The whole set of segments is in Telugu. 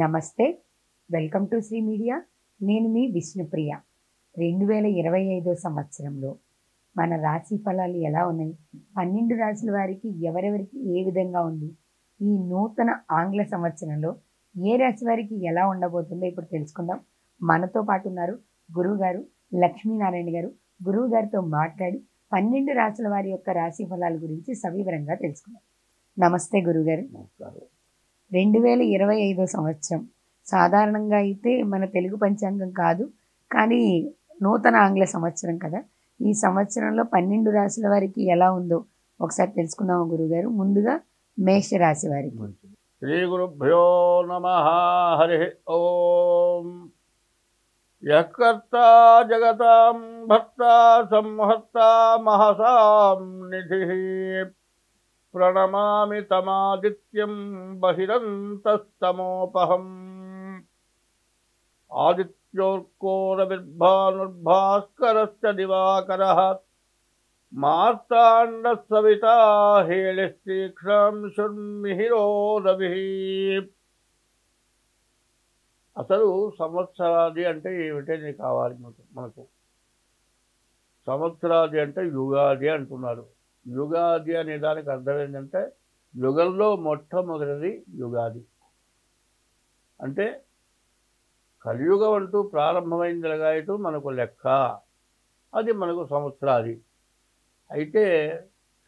నమస్తే. Welcome to Shri media. నేను మీ విష్ణుప్రియ. 2025 సంవత్సరంలో మన రాశి ఫలాలు ఎలా ఉన్నాయి? 12 రాశుల వారికి ఎవరెవరికి ఏ విధంగా ఉంది? ఈ నూతన ఆంగ్ల సంవత్సరంలో ఏ రాశి వారికి ఎలా ఉండబోతుందో ఇప్పుడు తెలుసుకుందాం. మనతో పాటు ఉన్నారు గురువుగారు లక్ష్మీనారాయణ గారు. గురువు గారితో మాట్లాడి 12 రాశుల వారి యొక్క రాశి ఫలాల గురించి సవివరంగా తెలుసుకుందాం. నమస్తే గురుగారు. 2025 సంవత్సరం సాధారణంగా అయితే మన తెలుగు పంచాంగం కాదు, కానీ నూతన ఆంగ్ల సంవత్సరం కదా. ఈ సంవత్సరంలో 12 రాశుల వారికి ఎలా ఉందో ఒకసారి తెలుసుకుందాము గురుగారు. ముందుగా మేషరాశి వారికి. శ్రీ గురుభ్యో నమః. హరి ఓం. యఃకర్తా జగతాం భర్తా సంహర్తా మహసాం నిధిః ప్రణమామి తమాదిత్యం బహిరంతస్తమోపహం. ఆదిత్యోర్కోరవిర్భానుర్భాస్కరశ్చ దివాకరః మార్తాండ సవితా హేళిస్తీక్షణం శుర్మిహిరో రవిః. అసలు సంవత్సరాది అంటే ఏమిటని కావాలి మనకు. సంవత్సరాది అంటే యుగాది అంటున్నారు. యుగాది అనే దానికి అర్థం ఏంటంటే యుగంలో మొట్టమొదటిది యుగాది. అంటే కలియుగం అంటూ ప్రారంభమైంది ఎలాగైతే మనకు లెక్క, అది మనకు సంవత్సరాది. అయితే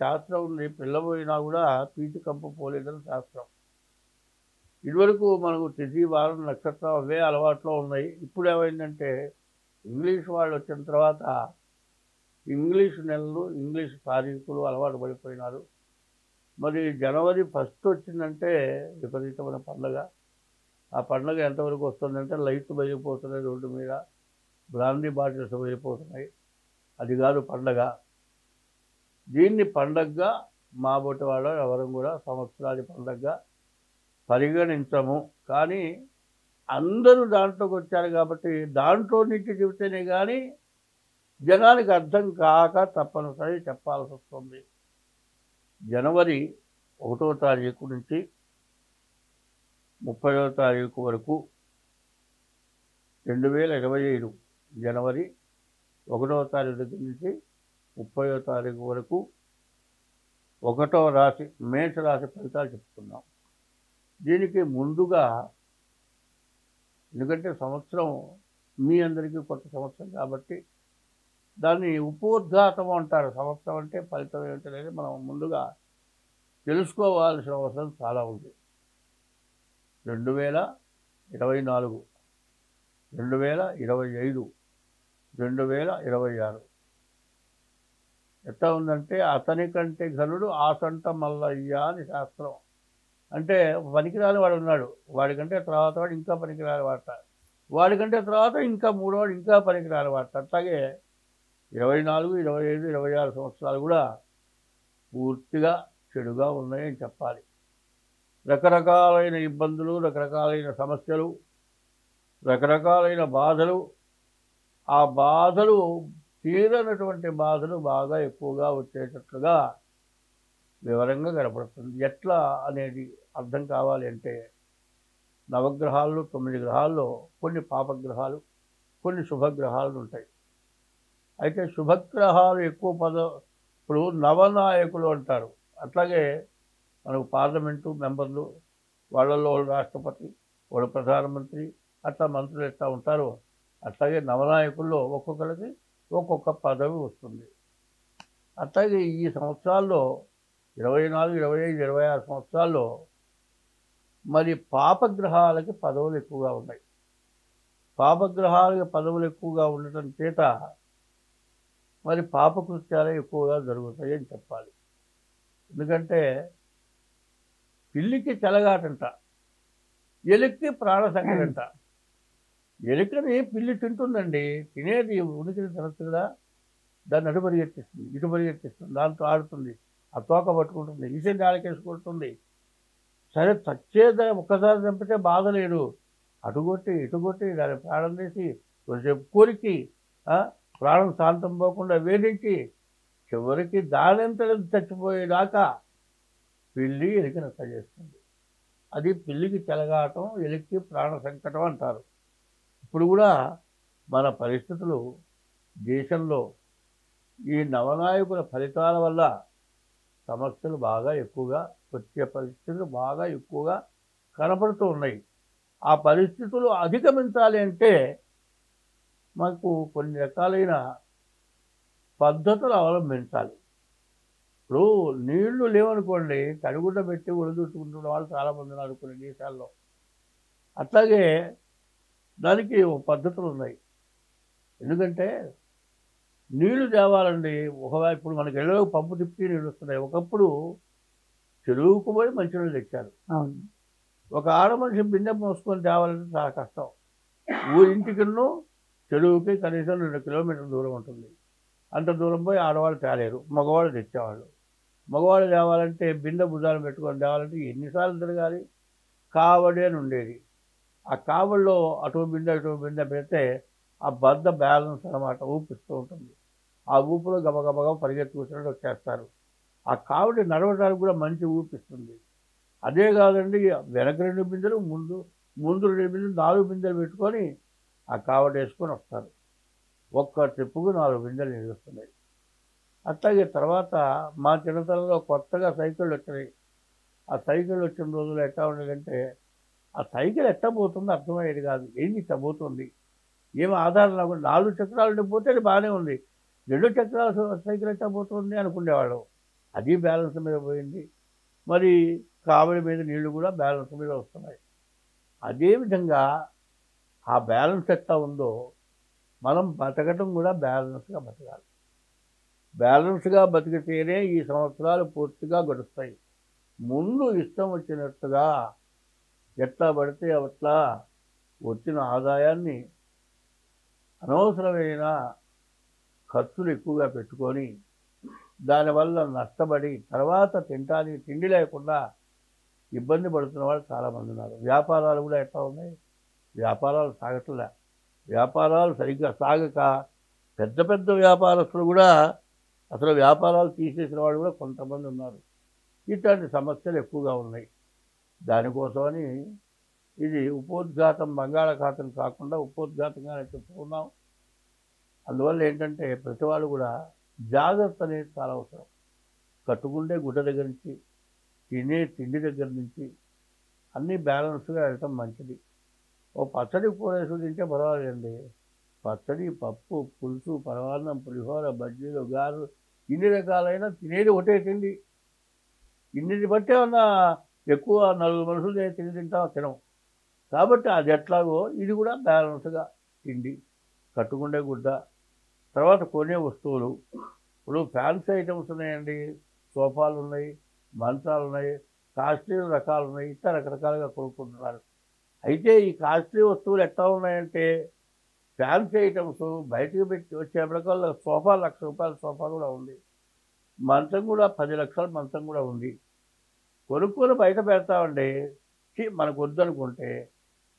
శాస్త్రం ఉంది, పిల్లపోయినా కూడా పీచి కంపు పోలేదని శాస్త్రం. ఇదివరకు మనకు తిథి వారం నక్షత్రం అవే అలవాట్లో ఉన్నాయి. ఇప్పుడు ఏమైందంటే ఇంగ్లీష్ వాళ్ళు వచ్చిన తర్వాత ఇంగ్లీష్ నెలలు ఇంగ్లీష్ తారీఖులు అలవాటు పడిపోయినారు. మరి జనవరి 1 వచ్చిందంటే విపరీతమైన పండుగ. ఆ పండుగ ఎంతవరకు వస్తుందంటే లైట్లు వెళ్ళిపోతున్నాయి, రోడ్డు మీద బ్రాందీ బాటిల్స్ వెళ్ళిపోతున్నాయి. అది కాదు పండగ. దీన్ని పండగగా మా బొట్టి వాళ్ళు ఎవరు కూడా సంవత్సరాది పండగగా పరిగణించము. కానీ అందరూ దాంట్లోకి వచ్చారు కాబట్టి దాంట్లో నుంచి చెబితేనే కానీ జనానికి అర్థం కాక తప్పనిసరి చెప్పాల్సి వస్తుంది. జనవరి 1వ తారీఖు నుంచి 30వ తారీఖు వరకు 2025 జనవరి 1వ తారీఖు దగ్గర నుంచి 30వ తారీఖు వరకు 1వ రాశి మేషరాశి ఫలితాలు చెప్తున్నాం. దీనికి ముందుగా, ఎందుకంటే సంవత్సరం మీ అందరికీ కొత్త సంవత్సరం కాబట్టి దాన్ని ఉపోద్ఘాతం అంటారు. సంవత్సరం అంటే ఫలితం ఏమిటనేది మనం ముందుగా తెలుసుకోవాల్సిన అవసరం చాలా ఉంది. 2024, 2025, 2026 ఎట్లా ఉందంటే అతని కంటే ఘనుడు ఆసంట మల్లయ్య అని శాస్త్రం. అంటే పనికిరాని వాడు ఉన్నాడు, వాడికంటే తర్వాత వాడు ఇంకా పనికిరాని వాడట, వాడికంటే తర్వాత ఇంకా మూడోవాడు ఇంకా పనికిరాని వాడట. అట్లాగే 24, 25, 26 సంవత్సరాలు కూడా పూర్తిగా చెడుగా ఉన్నాయని చెప్పాలి. రకరకాలైన ఇబ్బందులు, రకరకాలైన సమస్యలు, రకరకాలైన బాధలు, ఆ బాధలు తీరనటువంటి బాధలు బాగా ఎక్కువగా వచ్చేటట్లుగా వివరంగా కనపడుతుంది. ఎట్లా అనేది అర్థం కావాలి అంటే నవగ్రహాల్లో 9 గ్రహాల్లో కొన్ని పాపగ్రహాలు, కొన్ని శుభగ్రహాలు ఉంటాయి. అయితే శుభగ్రహాలు ఎక్కువ ఇప్పుడు నవనాయకులు అంటారు. అట్లాగే మనకు పార్లమెంటు మెంబర్లు, వాళ్ళల్లో రాష్ట్రపతి, వాళ్ళు ప్రధానమంత్రి, అట్లా మంత్రులు ఎట్లా ఉంటారో అట్లాగే నవనాయకుల్లో ఒక్కొక్కరికి ఒక్కొక్క పదవి వస్తుంది. అట్లాగే ఈ సంవత్సరాల్లో 24, 25, 26 సంవత్సరాల్లో మరి పాపగ్రహాలకి పదవులు ఎక్కువగా ఉన్నాయి. పాపగ్రహాలకి పదవులు ఎక్కువగా ఉండటం చేత మరి పాపకృత్యాలే ఎక్కువగా జరుగుతాయి అని చెప్పాలి. ఎందుకంటే పిల్లికి చెలగాటంట, ఎలుక్కి ప్రాణసంకటంట. ఎలుకని పిల్లి తింటుందండి, తినేది ఉనికిని తినచ్చు కదా. దాన్ని అటు పరిగెత్తిస్తుంది, ఇటు పరిగెత్తిస్తుంది, దాంతో ఆడుతుంది, ఆ తోక పట్టుకుంటుంది, ఈసే ఆడకేసుకుంటుంది. సరే చచ్చేదా ఒక్కసారి చంపితే బాధ లేదు, అటుగొట్టి ఇటుగొట్టి దాన్ని ప్రాణం తీసి కొంచెంసేపు కోరికి ప్రాణం శాంతం పోకుండా వేధించి చివరికి దానంతరం చచ్చిపోయేదాకా పిల్లి ఎలికి నచ్చ చేస్తుంది. అది పిల్లికి చెలగాటం, ఎలికి ప్రాణ సంకటం అంటారు. ఇప్పుడు కూడా మన పరిస్థితులు దేశంలో ఈ నవనాయకుల ఫలితాల వల్ల సమస్యలు బాగా ఎక్కువగా వచ్చే పరిస్థితులు బాగా ఎక్కువగా కనపడుతూ ఉన్నాయి. ఆ పరిస్థితులు అధిగమించాలి అంటే మాకు కొన్ని రకాలైన పద్ధతులు అవలంబించాలి. ఇప్పుడు నీళ్లు లేవనుకోండి, తడిగుడ్డ పెట్టి ఒడిదుట్టుకుంటున్న వాళ్ళు చాలామంది ఉన్నారు కొన్ని దేశాల్లో. అట్లాగే దానికి పద్ధతులు ఉన్నాయి. ఎందుకంటే నీళ్లు తేవాలండి. ఒకవేళ ఇప్పుడు మనకి ఇళ్ళలో పంపు తిప్పి నీళ్ళు వస్తున్నాయి. ఒకప్పుడు చెరువుకు పోయి మంచినీళ్ళు తెచ్చారు. అవును. ఒక ఆడ మనిషి బిందె మోసుకొని తేవాలంటే చాలా కష్టం. ఊరింటికిను చెరువుకి కనీసం 2 కిలోమీటర్ల దూరం ఉంటుంది. అంత దూరం పోయి ఆడవాళ్ళు తేలేరు, మగవాళ్ళు తెచ్చేవాళ్ళు. మగవాళ్ళు తేవాలంటే బిందె భుజాలు పెట్టుకొని తేవాలంటే ఎన్నిసార్లు తిరగాలి? కావడి అని ఉండేది. ఆ కావడిలో అటు బిందె పెడితే ఆ బద్ద బ్యాలెన్స్ అనమాట ఊపిస్తూ ఉంటుంది. ఆ ఊపిలో గబగబగా పరిగెత్తి కూర్చొని వచ్చేస్తారు. ఆ కావడి నడవడానికి కూడా మంచి ఊపిస్తుంది. అదే కాదండి, వెనక 2 బిందెలు, ముందు 2 బిందెలు, 4 బిందెలు పెట్టుకొని ఆ కావడి వేసుకొని వస్తారు. ఒక్క ట్రిప్పుకు 4 బిందెలు నీళ్ళు వస్తున్నాయి. అట్లాగే తర్వాత మా చిన్నతనంలో కొత్తగా సైకిళ్ళు వచ్చినాయి. ఆ సైకిళ్ళు వచ్చిన రోజులు ఎట్లా ఉండేదంటే ఆ సైకిల్ ఎట్లా పోతుందో అర్థమయ్యేది కాదు. ఏంది ఇట్లా పోతుంది, ఏమి ఆధారం లేకుండా 4 చక్రాలు పోతే అది బాగానే ఉంది, 2 చక్రాల సైకిల్ ఎట్లా పోతుంది అనుకునేవాళ్ళం. అది బ్యాలెన్స్ మీద పోయింది. మరి కావడి మీద నీళ్లు కూడా బ్యాలెన్స్ మీద వస్తున్నాయి. అదేవిధంగా ఆ బ్యాలెన్స్ ఎట్లా ఉందో మనం బతకటం కూడా బ్యాలెన్స్గా బతకాలి. బ్యాలెన్స్గా బతికితేనే ఈ సంవత్సరాలు పూర్తిగా గడుస్తాయి. ముందు ఇష్టం వచ్చినట్టుగా ఎట్లా పడితే అట్లా వచ్చిన ఆదాయాన్ని అనవసరమైన ఖర్చులు ఎక్కువగా పెట్టుకొని దానివల్ల నష్టపడి తర్వాత తినడానికి తిండి లేకుండా ఇబ్బంది పడుతున్న వాళ్ళు చాలామంది ఉన్నారు. వ్యాపారాలు కూడా ఎట్లా ఉన్నాయి, వ్యాపారాలు సాగట్లే. వ్యాపారాలు సరిగ్గా సాగక పెద్ద పెద్ద వ్యాపారస్తులు కూడా అసలు వ్యాపారాలు తీసేసిన వాళ్ళు కూడా కొంతమంది ఉన్నారు. ఇట్లాంటి సమస్యలు ఎక్కువగా ఉన్నాయి. దానికోసమని ఇది ఉపోద్ఘాతం, బంగాళాఖాతం కాకుండా ఉపోద్ఘాతంగానే చెప్పుకున్నాం. అందువల్ల ఏంటంటే ప్రతి వాళ్ళు కూడా జాగ్రత్త అనేది చాలా అవసరం. కట్టుకుంటే గుడ్డ దగ్గర నుంచి, తినే తిండి దగ్గర నుంచి అన్నీ బ్యాలెన్స్గా వెళ్ళటం మంచిది. ఓ పచ్చడి కూరేసి తింటే పర్వాలేదండి. పచ్చడి, పప్పు, పులుసు, పరమాన్నం, పులిహోర, బజ్జీలు, గారెలు ఇన్ని రకాలైన తినేది ఒకటే తిండి. ఇన్నిటి బట్టే ఉన్న ఎక్కువ 4 మనుషులు తింటాం తినం. కాబట్టి అది ఎట్లాగో ఇది కూడా బ్యాలెన్స్గా తిండి, కట్టుకుండే గుడ్డ, తర్వాత కొనే వస్తువులు. ఇప్పుడు ఫ్యాన్సీ ఐటమ్స్ ఉన్నాయండి, సోఫాలు ఉన్నాయి, మంచాలు ఉన్నాయి, కాస్ట్లీ రకాలు ఉన్నాయి, ఇట్లా రకరకాలుగా కొనుక్కుంటున్నారు. అయితే ఈ కాస్ట్లీ వస్తువులు ఎట్లా ఉన్నాయంటే ఫ్యాన్సీ ఐటమ్స్ బయటకు పెట్టి వచ్చేప్పటికల్లా సోఫా 1 లక్ష రూపాయల సోఫా కూడా ఉంది, మంచం కూడా 10 లక్షల మంచం కూడా ఉంది. కొనుక్కొని బయట పెడతామండి. మనకు వద్దనుకుంటే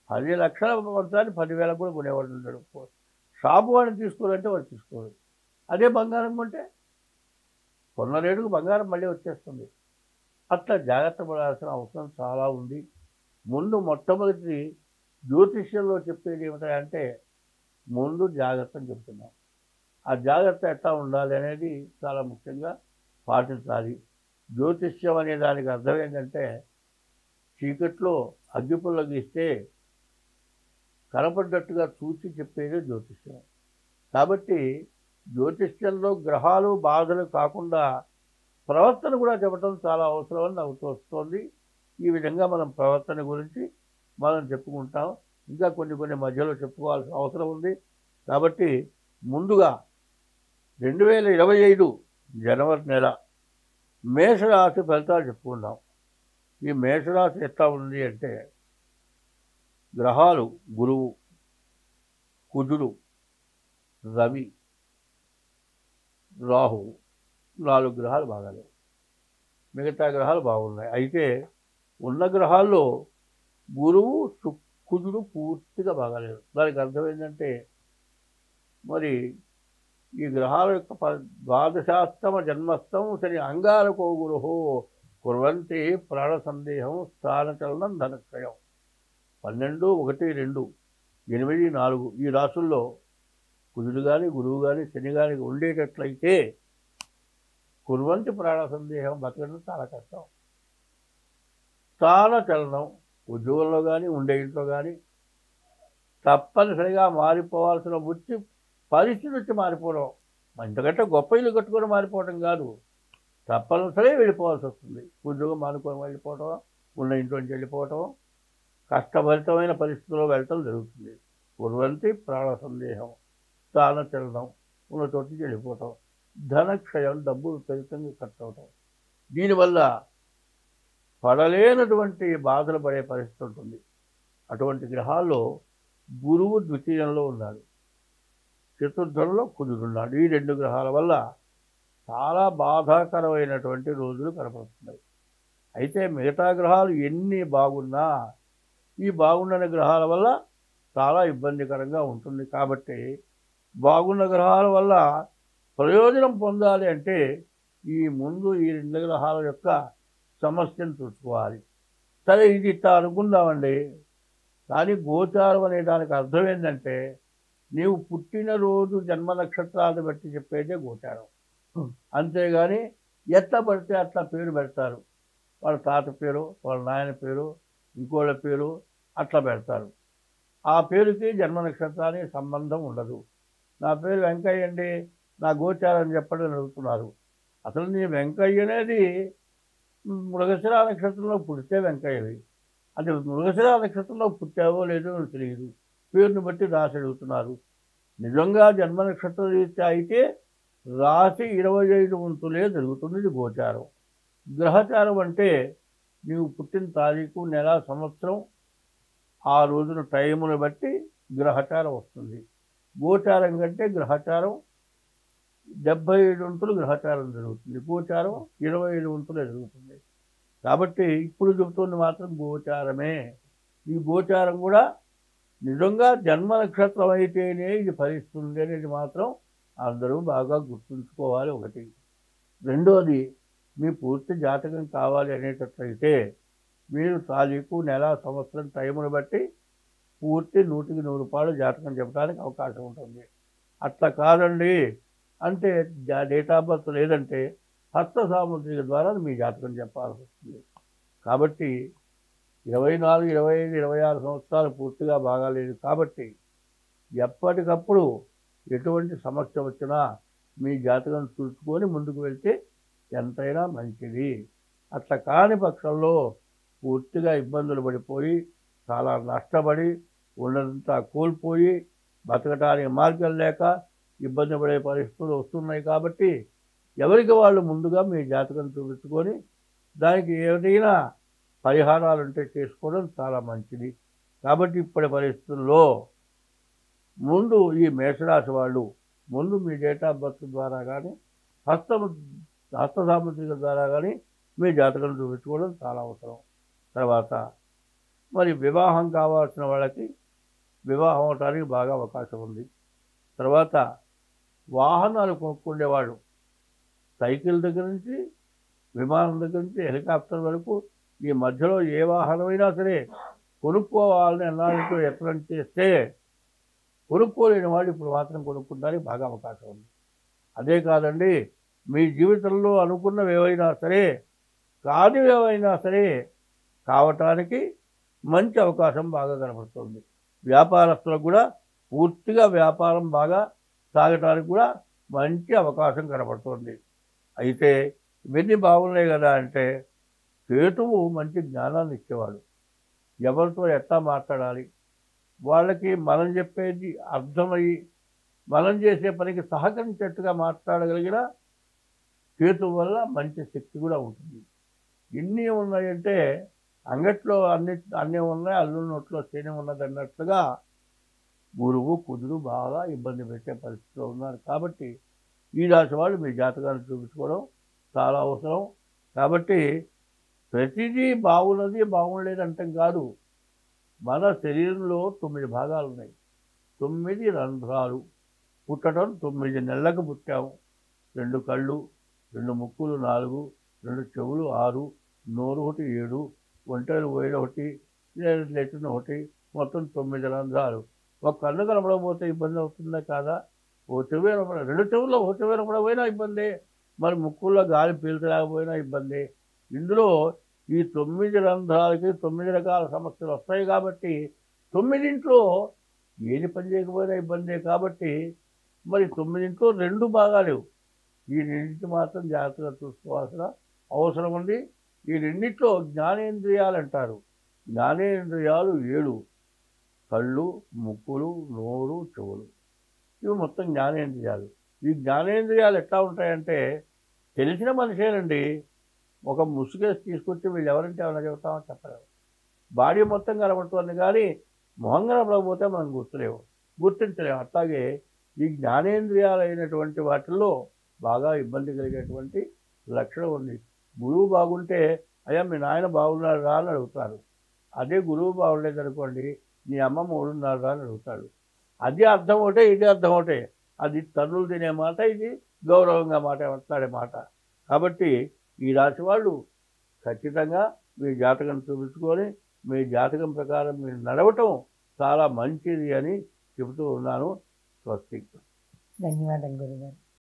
10 లక్షల మంచాన్ని 10,000 కూడా కొనేవాడు ఉంటాడు. షాపు వాడిని తీసుకోవాలంటే వాడు తీసుకోడు. అదే బంగారం కొంటే కొన్న రేటుకు బంగారం మళ్ళీ వచ్చేస్తుంది. అట్లా జాగ్రత్త పడాల్సిన అవసరం చాలా ఉంది. ముందు మొట్టమొదటి జ్యోతిష్యంలో చెప్పేది ఏమిటంటే ముందు జాగ్రత్తని చెప్తున్నాం. ఆ జాగ్రత్త ఎట్లా ఉండాలి అనేది చాలా ముఖ్యంగా పాటించాలి. జ్యోతిష్యం అనే దానికి అర్థం ఏంటంటే చీకట్లో అగ్గిపుల్ల గీస్తే కనపడ్డట్టుగా చూసి చెప్పేదే జ్యోతిష్యం. కాబట్టి జ్యోతిష్యంలో గ్రహాలు బాధలు కాకుండా ప్రవర్తన కూడా చెప్పడం చాలా అవసరమని నాకు తోస్తుంది. ఈ విధంగా మనం ప్రవర్తన గురించి మనం చెప్పుకుంటాం. ఇంకా కొన్ని మధ్యలో చెప్పుకోవాల్సిన అవసరం ఉంది. కాబట్టి ముందుగా 2025 జనవరి నెల మేషరాశి ఫలితాలు చెప్పుకుందాం. ఈ మేషరాశి ఎట్లా ఉంది అంటే గ్రహాలు గురువు, కుజుడు, రవి, రాహు 4 గ్రహాలు బాగాలేవు. మిగతా గ్రహాలు బాగున్నాయి. అయితే ఉన్న గ్రహాల్లో గురువు, కుజుడు పూర్తిగా బాగాలేదు. దానికి అర్థం ఏంటంటే మరి ఈ గ్రహాల యొక్క ద్వాదశాస్తమ జన్మస్థం శని అంగారకో గురుహో కుర్వంతి ప్రాణ సందేహం స్థానచలనం ధనక్షయం. 12, 1, 2, 8, 4 ఈ రాసుల్లో కుజుడు కానీ గురువు కానీ శని కానీ ఉండేటట్లయితే కుర్వంతి ప్రాణ సందేహం బతకడం చాలా కష్టం. స్థానచలనం ఉద్యోగంలో కానీ ఉండే ఇంట్లో కానీ తప్పనిసరిగా మారిపోవాల్సిన పరిస్థితి వచ్చి మారిపోవడం. ఇంతకంటే గొప్ప ఇల్లు కట్టుకొని మారిపోవడం కాదు, తప్పనిసరిగా వెళ్ళిపోవాల్సి వస్తుంది. ఉద్యోగం మానుకొని వెళ్ళిపోవటం, ఉన్న ఇంట్లో నుంచి వెళ్ళిపోవటం, కష్టభరితమైన పరిస్థితుల్లో వెళ్ళటం జరుగుతుంది. కుర్వంతి ప్రాణ సందేహం స్థానచలనం ఉన్న చోటు నుంచి వెళ్ళిపోవటం, ధనక్షయం డబ్బు విపరీతంగా ఖర్చు అవటం. దీనివల్ల పడలేనటువంటి బాధలు పడే పరిస్థితి ఉంటుంది. అటువంటి గ్రహాల్లో గురువు ద్వితీయంలో ఉన్నాడు, చతుర్థంలో కుజుడున్నాడు. ఈ 2 గ్రహాల వల్ల చాలా బాధాకరమైనటువంటి రోజులు కనపడుతున్నాయి. అయితే మిగతా గ్రహాలు ఎన్ని బాగున్నా ఈ బాగుండని గ్రహాల వల్ల చాలా ఇబ్బందికరంగా ఉంటుంది. కాబట్టి బాగున్న గ్రహాల వల్ల ప్రయోజనం పొందాలి అంటే ముందు ఈ 2 గ్రహాల యొక్క సమస్యను చూసుకోవాలి. సరే, ఇది ఇట్లా అనుకుందామండి, కానీ గోచారం అనే దానికి అర్థం ఏంటంటే నీవు పుట్టినరోజు జన్మ నక్షత్రాలను బట్టి చెప్పేదే గోచారం. అంతేగాని ఎట్లా పడితే అట్లా పేరు పెడతారు. వాళ్ళ తాత పేరు, వాళ్ళ నాయన పేరు, ఇంకోళ్ళ పేరు అట్లా పెడతారు. ఆ పేరుకి జన్మ నక్షత్రానికి సంబంధం ఉండదు. నా పేరు వెంకయ్య అండి, నా గోచారం చెప్పడం అడుగుతున్నారు. అసలు నీ వెంకయ్య అనేది మృగశిర నక్షత్రంలో పుడితే వెంకయ్యవి. అది మృగశిర నక్షత్రంలో పుట్టావో లేదో నాకు తెలియదు, పేరుని బట్టి రాసి అడుగుతున్నారు. నిజంగా జన్మ నక్షత్ర రీత్యా అయితే రాశి 25 వంతులే జరుగుతుంది. ఇది గోచారం. గ్రహచారం అంటే నీవు పుట్టిన తారీఖు, నెల, సంవత్సరం, ఆ రోజున టైమును బట్టి గ్రహచారం వస్తుంది. గోచారం కంటే గ్రహచారం 75 వంతులు గ్రహచారం జరుగుతుంది, గోచారం 25 వంతులే జరుగుతుంది. కాబట్టి ఇప్పుడు చెబుతుంది మాత్రం గోచారమే. ఈ గోచారం కూడా నిజంగా జన్మ నక్షత్రం అయితేనే ఇది ఫలిస్తుంది అనేది మాత్రం అందరూ బాగా గుర్తుంచుకోవాలి. ఒకటి. రెండోది, మీ పూర్తి జాతకం కావాలి అనేటట్లయితే మీరు తారీఖు, నెల, సంవత్సరం టైమును బట్టి పూర్తి 100కి 100 జాతకం చెప్పడానికి అవకాశం ఉంటుంది. అట్లా కాదండి అంటే డేట్ ఆఫ్ బర్త్ లేదంటే హస్త సాముద్రిక ద్వారా మీ జాతకం చెప్పాల్సి వస్తుంది. కాబట్టి 24, 25, 26 సంవత్సరాలు పూర్తిగా బాగాలేదు. కాబట్టి ఎప్పటికప్పుడు ఎటువంటి సమస్య వచ్చినా మీ జాతకం చూసుకొని ముందుకు వెళ్తే ఎంతైనా మంచిది. అట్లా కాని పక్షంలో పూర్తిగా ఇబ్బందులు పడిపోయి చాలా నష్టపడి ఉన్నదంతా కోల్పోయి బతకటానికి మార్గం లేక ఇబ్బంది పడే పరిస్థితులు వస్తున్నాయి. కాబట్టి ఎవరికి వాళ్ళు ముందుగా మీ జాతకం చూపించుకొని దానికి ఏదైనా పరిహారాలు ఉంటే చేసుకోవడం చాలా మంచిది. కాబట్టి ఇప్పటి పరిస్థితుల్లో ముందు ఈ మేషరాశి వాళ్ళు ముందు మీ డేట్ ఆఫ్ బర్త్ ద్వారా కానీ హస్త సాముద్రిక ద్వారా కానీ మీ జాతకం చూపించుకోవడం చాలా అవసరం. తర్వాత మరి వివాహం కావాల్సిన వాళ్ళకి వివాహం అవడానికి బాగా అవకాశం ఉంది. తర్వాత వాహనాలు కొనుక్కునేవాళ్ళు సైకిల్ దగ్గర నుంచి విమానం దగ్గర నుంచి హెలికాప్టర్ వరకు ఈ మధ్యలో ఏ వాహనమైనా సరే కొనుక్కోవాలని అన్నాళ్ళతో యత్నం చేస్తే కొనుక్కోలేని వాళ్ళు ఇప్పుడు మాత్రం కొనుక్కోవడానికి బాగా అవకాశం ఉంది. అదే కాదండి, మీ జీవితంలో అనుకున్నవి ఏవైనా సరే కానివి ఏవైనా సరే కావటానికి మంచి అవకాశం బాగా కనపడుతుంది. వ్యాపారస్తులకు కూడా పూర్తిగా వ్యాపారం బాగా సాగటానికి కూడా మంచి అవకాశం కనపడుతుంది. అయితే ఇవన్నీ బాగున్నాయి కదా అంటే కేతువు మంచి జ్ఞానాన్ని ఇచ్చేవాడు. ఎవరితో ఎట్లా మాట్లాడాలి, వాళ్ళకి మనం చెప్పేది అర్థమయ్యి మనం చేసే పనికి సహకరించేట్టుగా మాట్లాడగలిగిన కేతువు వల్ల మంచి శక్తి కూడా ఉంటుంది. ఇన్ని ఉన్నాయంటే అంగట్లో అన్నీ ఉన్నాయి, అల్లు నోట్లో తేనె ఉన్నది అన్నట్లుగా గురువు కుజుడు బాగా ఇబ్బంది పెట్టే పరిస్థితిలో ఉన్నారు. కాబట్టి ఈ రాశి వాళ్ళు మీ జాతకాన్ని చూపించుకోవడం చాలా అవసరం. కాబట్టి ప్రతిదీ బాగున్నది బాగుండలేదు అంటాం కాదు. మన శరీరంలో 9 భాగాలు ఉన్నాయి, 9 రంధ్రాలు. పుట్టడం 9 నెలలకు పుట్టాము. 2 కళ్ళు, 2 ముక్కులు 4, 2 చెవులు 6, నోరు ఒకటి 7, ఒంటరి పోయిన ఒకటి, లెట్రిన్ ఒకటి, మొత్తం 9 రంధ్రాలు. ఒక కన్ను కనపడకపోతే ఇబ్బంది అవుతుందా కాదా? ఓ చెవి కనపడ 2 చెవుల్లో ఒక చెవి కనపడకపోయినా ఇబ్బందే. మరి ముక్కుల్లో గాలి పీల్చలేకపోయినా ఇబ్బందే. ఇందులో ఈ 9 రంధ్రాలకి 9 రకాల సమస్యలు వస్తాయి కాబట్టి 9ంట్లో ఏది పని చేయకపోయినా ఇబ్బందే. కాబట్టి మరి 9ంట్లో 2 బాగా లేవు. ఈ రెండింటిని మాత్రం జాగ్రత్తగా చూసుకోవాల్సిన అవసరం ఉంది. ఈ రెండిట్లో జ్ఞానేంద్రియాలు అంటారు. జ్ఞానేంద్రియాలు 7: కళ్ళు, ముక్కులు, నోరు, చెవులు. ఇవి మొత్తం జ్ఞానేంద్రియాలు. ఈ జ్ఞానేంద్రియాలు ఎట్లా ఉంటాయంటే తెలిసిన మనిషేనండి. ఒక ముసుగేసి తీసుకొచ్చి వీళ్ళు ఎవరంటే ఏమైనా చెబుతామో చెప్పలేము. బాడీ మొత్తం కనబడుతుంది కానీ మొహం కనపడకపోతే మనం గుర్తించలేము. అట్లాగే ఈ జ్ఞానేంద్రియాలైనటువంటి వాటిల్లో బాగా ఇబ్బంది కలిగేటువంటి లక్షణం ఉంది. గురువు బాగుంటే అయ్యా మీ నాయన బాగున్నాడు రా అని అడుగుతారు. అదే గురువు బాగుండేదనుకోండి నీ అమ్మ మూడున్నాడు రా అని అడుగుతాడు. అది అర్థం ఒకటే, ఇది అర్థం ఒకటే. అది తన్నులు తినే మాట, ఇది గౌరవంగా మాట్లాడే మాట. కాబట్టి ఈ రాశి వాళ్ళు ఖచ్చితంగా మీ జాతకం చూపించుకొని మీ జాతకం ప్రకారం మీరు నడవటం చాలా మంచిది అని చెబుతూ ఉన్నాను. స్వస్తి. ధన్యవాదాలు గురుగారు.